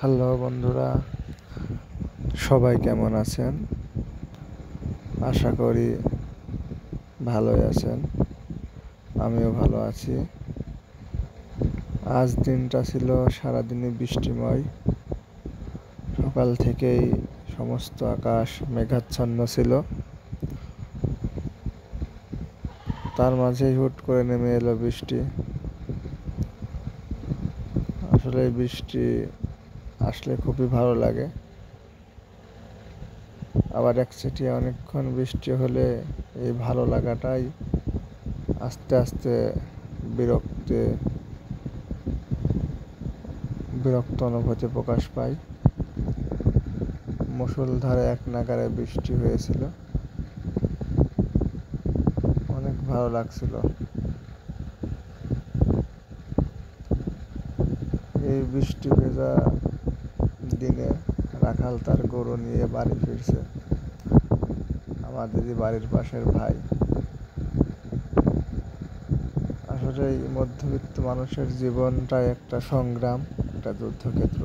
Hello বন্ধুরা, সবাই কেমন আছেন? আশা করি ভালোই আছেন। আমিও ভালো আছি। আজ দিনটা ছিল সারাদিনই বৃষ্টিময়। সকাল থেকেই সমস্ত আকাশ মেঘাচ্ছন্ন ছিল। তার মাঝেই হুট করে নেমে এলো বৃষ্টি। আসলে এই বৃষ্টি আসলে খুবই ভালো লাগে। আবার একচেটিয়া অনেকক্ষণ বৃষ্টি হলে এই ভালো লাগাটাই আস্তে আস্তে বিরক্ত অনুভূতি প্রকাশ পায়। মুষলধারে এক নাগাড়ে বৃষ্টি হয়েছিল, অনেক ভালো লাগছিল। এই বৃষ্টি ভেজা দিনে রাখাল তার গরু নিয়ে বাড়ি ফিরছে। আমাদেরই বাড়ির পাশের ভাই। আসলে এই মধ্যবিত্ত মানুষের জীবনটাই একটা সংগ্রাম, একটা যুদ্ধক্ষেত্র।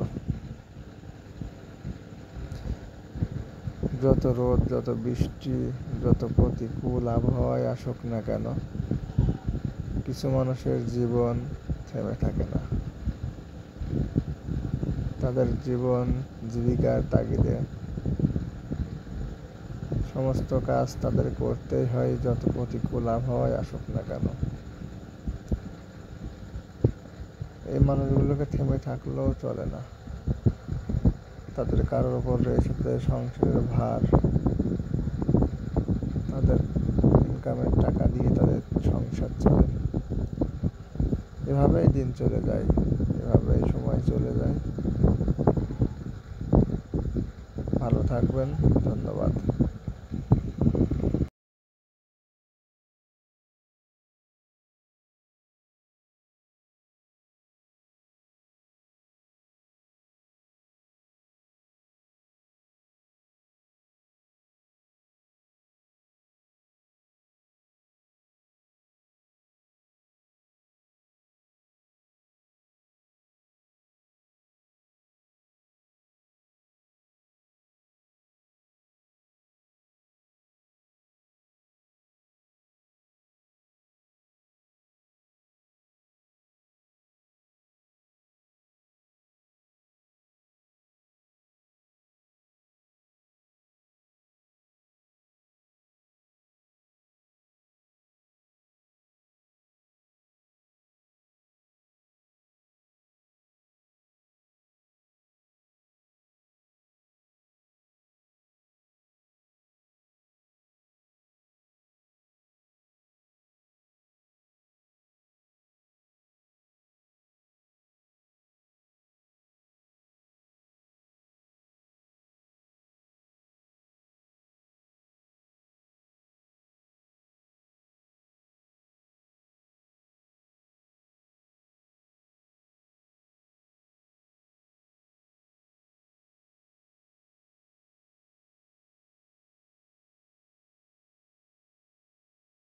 যত রোদ, যত বৃষ্টি, যত প্রতিকূল আবহাওয়ায় আসুক না কেন, কিছু মানুষের জীবন থেমে থাকে না। তাদের জীবন জীবিকার তাগিদে সমস্ত কাজ তাদের করতেই হয়, যত প্রতিকূল আবহাওয়ায় আসুক না কেন। এই মানুষগুলোকে থেমে থাকলেও চলে না। তাদের কারোর ওপর রয়েছে তাদের সংসারের ভার। তাদের ইনকামের টাকা দিয়ে তাদের সংসার চলে। এভাবেই দিন চলে যায়, এভাবেই সময় চলে যায়। ভালো থাকবেন। ধন্যবাদ।